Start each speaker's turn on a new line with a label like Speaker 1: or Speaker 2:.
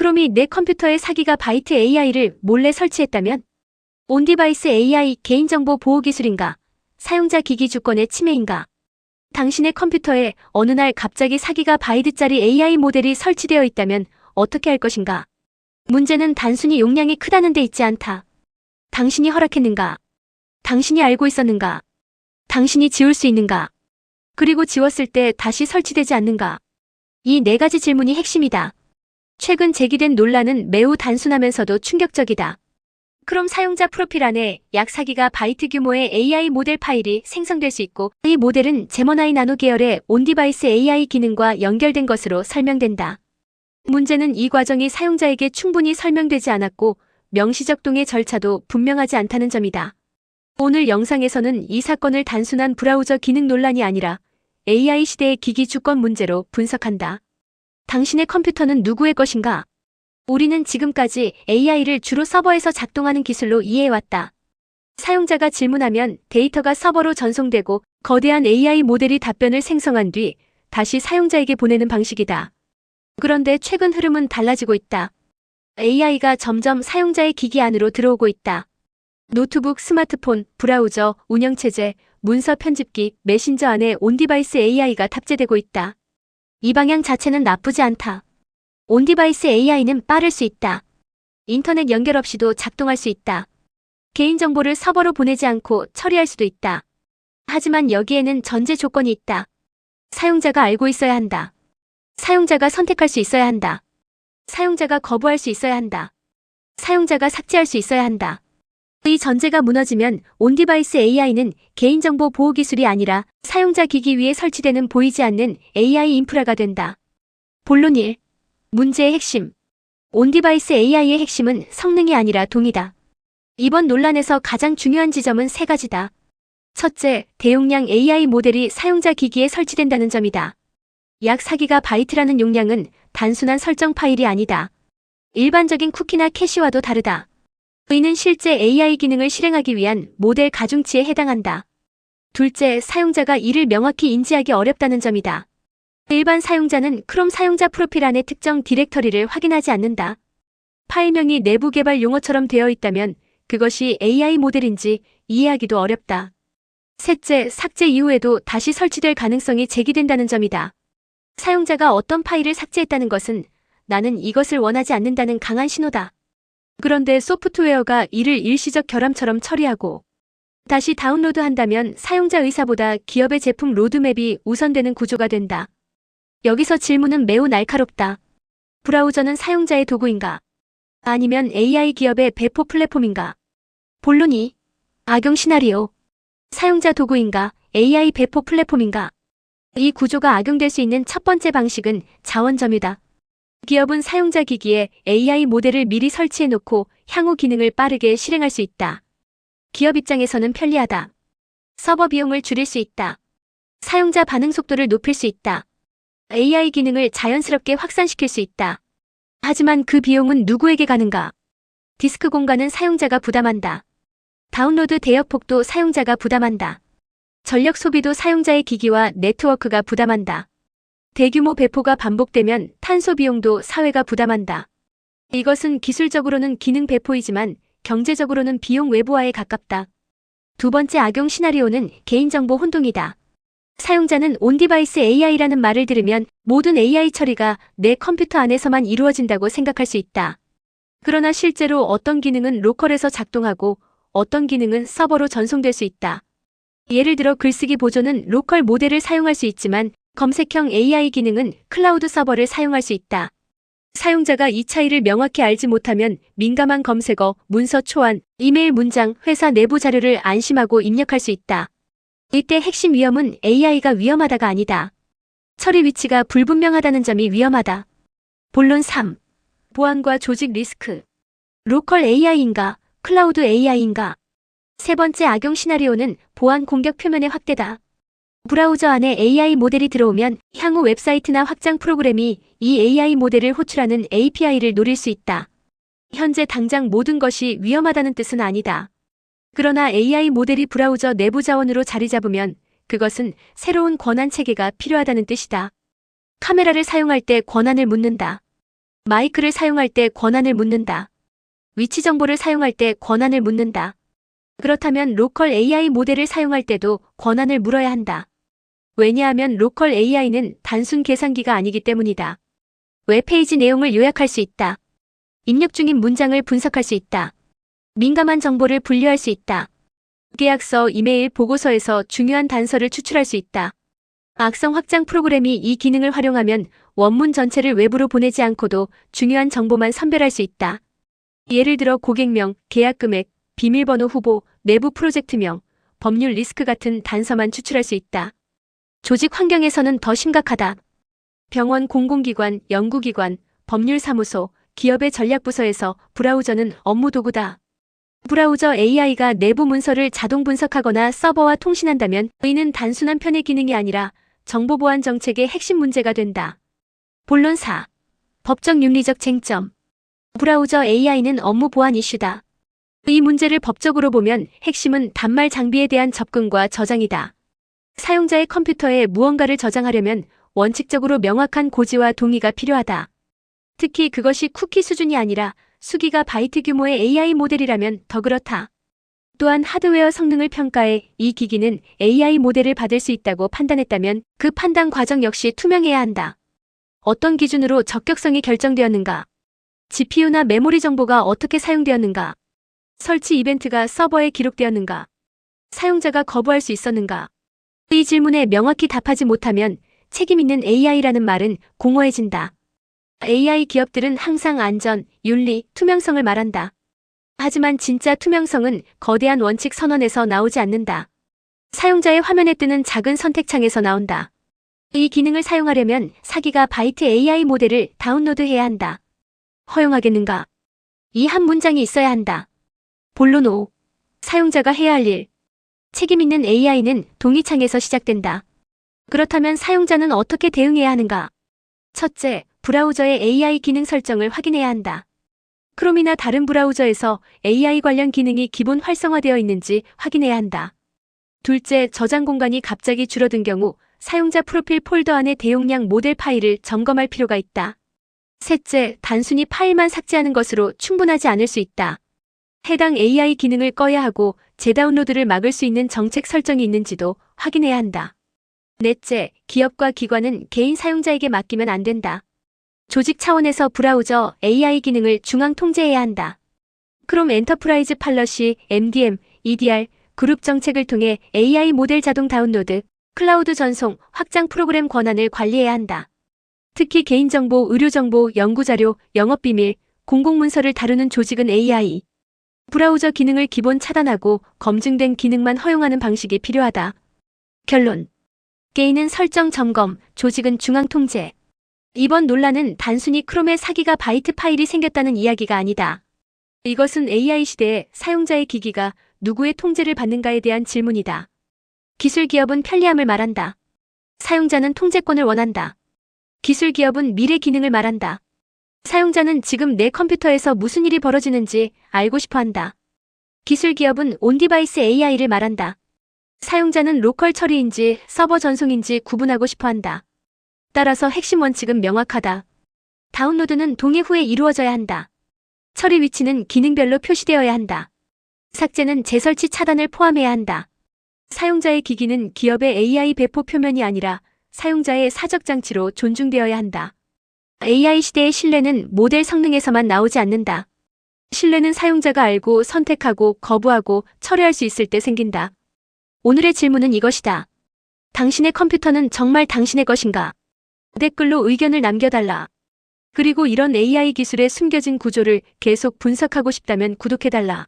Speaker 1: 크롬이 내 컴퓨터에 4GB AI를 몰래 설치했다면? 온디바이스 AI 개인정보 보호 기술인가? 사용자 기기 주권의 침해인가? 당신의 컴퓨터에 어느 날 갑자기 4GB짜리 AI 모델이 설치되어 있다면 어떻게 할 것인가? 문제는 단순히 용량이 크다는 데 있지 않다. 당신이 허락했는가? 당신이 알고 있었는가? 당신이 지울 수 있는가? 그리고 지웠을 때 다시 설치되지 않는가? 이 네 가지 질문이 핵심이다. 최근 제기된 논란은 매우 단순하면서도 충격적이다. 크롬 사용자 프로필 안에 약 4GB 규모의 AI 모델 파일이 생성될 수 있고 이 모델은 제머나이 나노 계열의 온디바이스 AI 기능과 연결된 것으로 설명된다. 문제는 이 과정이 사용자에게 충분히 설명되지 않았고 명시적동의 절차도 분명하지 않다는 점이다. 오늘 영상에서는 이 사건을 단순한 브라우저 기능 논란이 아니라 AI 시대의 기기 주권 문제로 분석한다. 당신의 컴퓨터는 누구의 것인가? 우리는 지금까지 AI를 주로 서버에서 작동하는 기술로 이해해왔다. 사용자가 질문하면 데이터가 서버로 전송되고 거대한 AI 모델이 답변을 생성한 뒤 다시 사용자에게 보내는 방식이다. 그런데 최근 흐름은 달라지고 있다. AI가 점점 사용자의 기기 안으로 들어오고 있다. 노트북, 스마트폰, 브라우저, 운영체제, 문서 편집기, 메신저 안에 온디바이스 AI가 탑재되고 있다. 이 방향 자체는 나쁘지 않다. 온디바이스 AI는 빠를 수 있다. 인터넷 연결 없이도 작동할 수 있다. 개인정보를 서버로 보내지 않고 처리할 수도 있다. 하지만 여기에는 전제 조건이 있다. 사용자가 알고 있어야 한다. 사용자가 선택할 수 있어야 한다. 사용자가 거부할 수 있어야 한다. 사용자가 삭제할 수 있어야 한다. 이 전제가 무너지면 온디바이스 AI는 개인정보 보호 기술이 아니라 사용자 기기 위에 설치되는 보이지 않는 AI 인프라가 된다. 본론 1. 문제의 핵심. 온디바이스 AI의 핵심은 성능이 아니라 동의다. 이번 논란에서 가장 중요한 지점은 세 가지다. 첫째, 대용량 AI 모델이 사용자 기기에 설치된다는 점이다. 약 4GB라는 용량은 단순한 설정 파일이 아니다. 일반적인 쿠키나 캐시와도 다르다. 이는 실제 AI 기능을 실행하기 위한 모델 가중치에 해당한다. 둘째, 사용자가 이를 명확히 인지하기 어렵다는 점이다. 일반 사용자는 크롬 사용자 프로필 안의 특정 디렉터리를 확인하지 않는다. 파일명이 내부 개발 용어처럼 되어 있다면 그것이 AI 모델인지 이해하기도 어렵다. 셋째, 삭제 이후에도 다시 설치될 가능성이 제기된다는 점이다. 사용자가 어떤 파일을 삭제했다는 것은 나는 이것을 원하지 않는다는 강한 신호다. 그런데 소프트웨어가 이를 일시적 결함처럼 처리하고 다시 다운로드한다면 사용자 의사보다 기업의 제품 로드맵이 우선되는 구조가 된다. 여기서 질문은 매우 날카롭다. 브라우저는 사용자의 도구인가? 아니면 AI 기업의 배포 플랫폼인가? 본론 2. 악용 시나리오. 사용자 도구인가? AI 배포 플랫폼인가? 이 구조가 악용될 수 있는 첫 번째 방식은 자원 점유다. 기업은 사용자 기기에 AI 모델을 미리 설치해놓고 향후 기능을 빠르게 실행할 수 있다. 기업 입장에서는 편리하다. 서버 비용을 줄일 수 있다. 사용자 반응 속도를 높일 수 있다. AI 기능을 자연스럽게 확산시킬 수 있다. 하지만 그 비용은 누구에게 가는가? 디스크 공간은 사용자가 부담한다. 다운로드 대역폭도 사용자가 부담한다. 전력 소비도 사용자의 기기와 네트워크가 부담한다. 대규모 배포가 반복되면 탄소 비용도 사회가 부담한다. 이것은 기술적으로는 기능 배포이지만 경제적으로는 비용 외부화에 가깝다. 두 번째 악용 시나리오는 개인정보 혼동이다. 사용자는 온디바이스 AI라는 말을 들으면 모든 AI 처리가 내 컴퓨터 안에서만 이루어진다고 생각할 수 있다. 그러나 실제로 어떤 기능은 로컬에서 작동하고 어떤 기능은 서버로 전송될 수 있다. 예를 들어 글쓰기 보조는 로컬 모델을 사용할 수 있지만 검색형 AI 기능은 클라우드 서버를 사용할 수 있다. 사용자가 이 차이를 명확히 알지 못하면 민감한 검색어, 문서 초안, 이메일 문장, 회사 내부 자료를 안심하고 입력할 수 있다. 이때 핵심 위험은 AI가 위험하다가 아니다. 처리 위치가 불분명하다는 점이 위험하다. 본론 3. 보안과 조직 리스크. 로컬 AI인가, 클라우드 AI인가? 세 번째 악용 시나리오는 보안 공격 표면의 확대다. 브라우저 안에 AI 모델이 들어오면 향후 웹사이트나 확장 프로그램이 이 AI 모델을 호출하는 API를 노릴 수 있다. 현재 당장 모든 것이 위험하다는 뜻은 아니다. 그러나 AI 모델이 브라우저 내부 자원으로 자리 잡으면 그것은 새로운 권한 체계가 필요하다는 뜻이다. 카메라를 사용할 때 권한을 묻는다. 마이크를 사용할 때 권한을 묻는다. 위치 정보를 사용할 때 권한을 묻는다. 그렇다면 로컬 AI 모델을 사용할 때도 권한을 물어야 한다. 왜냐하면 로컬 AI는 단순 계산기가 아니기 때문이다. 웹페이지 내용을 요약할 수 있다. 입력 중인 문장을 분석할 수 있다. 민감한 정보를 분류할 수 있다. 계약서, 이메일, 보고서에서 중요한 단서를 추출할 수 있다. 악성 확장 프로그램이 이 기능을 활용하면 원문 전체를 외부로 보내지 않고도 중요한 정보만 선별할 수 있다. 예를 들어 고객명, 계약 금액, 비밀번호 후보, 내부 프로젝트명, 법률 리스크 같은 단서만 추출할 수 있다. 조직 환경에서는 더 심각하다. 병원, 공공기관, 연구기관, 법률사무소, 기업의 전략부서에서 브라우저는 업무 도구다. 브라우저 AI가 내부 문서를 자동 분석하거나 서버와 통신한다면 이는 단순한 편의 기능이 아니라 정보보안 정책의 핵심 문제가 된다. 본론 4. 법적 윤리적 쟁점. 브라우저 AI는 업무 보안 이슈다. 이 문제를 법적으로 보면 핵심은 단말 장비에 대한 접근과 저장이다. 사용자의 컴퓨터에 무언가를 저장하려면 원칙적으로 명확한 고지와 동의가 필요하다. 특히 그것이 쿠키 수준이 아니라 수기가 바이트 규모의 AI 모델이라면 더 그렇다. 또한 하드웨어 성능을 평가해 이 기기는 AI 모델을 받을 수 있다고 판단했다면 그 판단 과정 역시 투명해야 한다. 어떤 기준으로 적격성이 결정되었는가? GPU나 메모리 정보가 어떻게 사용되었는가? 설치 이벤트가 서버에 기록되었는가? 사용자가 거부할 수 있었는가? 이 질문에 명확히 답하지 못하면 책임 있는 AI라는 말은 공허해진다. AI 기업들은 항상 안전, 윤리, 투명성을 말한다. 하지만 진짜 투명성은 거대한 원칙 선언에서 나오지 않는다. 사용자의 화면에 뜨는 작은 선택창에서 나온다. 이 기능을 사용하려면 사기가 바이트 AI 모델을 다운로드해야 한다. 허용하겠는가? 이 한 문장이 있어야 한다. 본론 5. 사용자가 해야 할 일. 책임 있는 AI는 동의창에서 시작된다. 그렇다면 사용자는 어떻게 대응해야 하는가? 첫째, 브라우저의 AI 기능 설정을 확인해야 한다. 크롬이나 다른 브라우저에서 AI 관련 기능이 기본 활성화되어 있는지 확인해야 한다. 둘째, 저장 공간이 갑자기 줄어든 경우 사용자 프로필 폴더 안의 대용량 모델 파일을 점검할 필요가 있다. 셋째, 단순히 파일만 삭제하는 것으로 충분하지 않을 수 있다. 해당 AI 기능을 꺼야 하고 재다운로드를 막을 수 있는 정책 설정이 있는지도 확인해야 한다. 넷째, 기업과 기관은 개인 사용자에게 맡기면 안 된다. 조직 차원에서 브라우저 AI 기능을 중앙 통제해야 한다. 크롬 엔터프라이즈 팔러시, MDM, EDR, 그룹 정책을 통해 AI 모델 자동 다운로드, 클라우드 전송, 확장 프로그램 권한을 관리해야 한다. 특히 개인정보, 의료정보, 연구자료, 영업비밀, 공공문서를 다루는 조직은 AI. 브라우저 기능을 기본 차단하고 검증된 기능만 허용하는 방식이 필요하다. 결론. 개인은 설정 점검, 조직은 중앙 통제. 이번 논란은 단순히 크롬에 사기가 바이트 파일이 생겼다는 이야기가 아니다. 이것은 AI 시대에 사용자의 기기가 누구의 통제를 받는가에 대한 질문이다. 기술 기업은 편리함을 말한다. 사용자는 통제권을 원한다. 기술 기업은 미래 기능을 말한다. 사용자는 지금 내 컴퓨터에서 무슨 일이 벌어지는지 알고 싶어 한다. 기술 기업은 온디바이스 AI를 말한다. 사용자는 로컬 처리인지 서버 전송인지 구분하고 싶어 한다. 따라서 핵심 원칙은 명확하다. 다운로드는 동의 후에 이루어져야 한다. 처리 위치는 기능별로 표시되어야 한다. 삭제는 재설치 차단을 포함해야 한다. 사용자의 기기는 기업의 AI 배포 표면이 아니라 사용자의 사적 장치로 존중되어야 한다. AI 시대의 신뢰는 모델 성능에서만 나오지 않는다. 신뢰는 사용자가 알고 선택하고 거부하고 처리할 수 있을 때 생긴다. 오늘의 질문은 이것이다. 당신의 컴퓨터는 정말 당신의 것인가? 댓글로 의견을 남겨달라. 그리고 이런 AI 기술의 숨겨진 구조를 계속 분석하고 싶다면 구독해달라.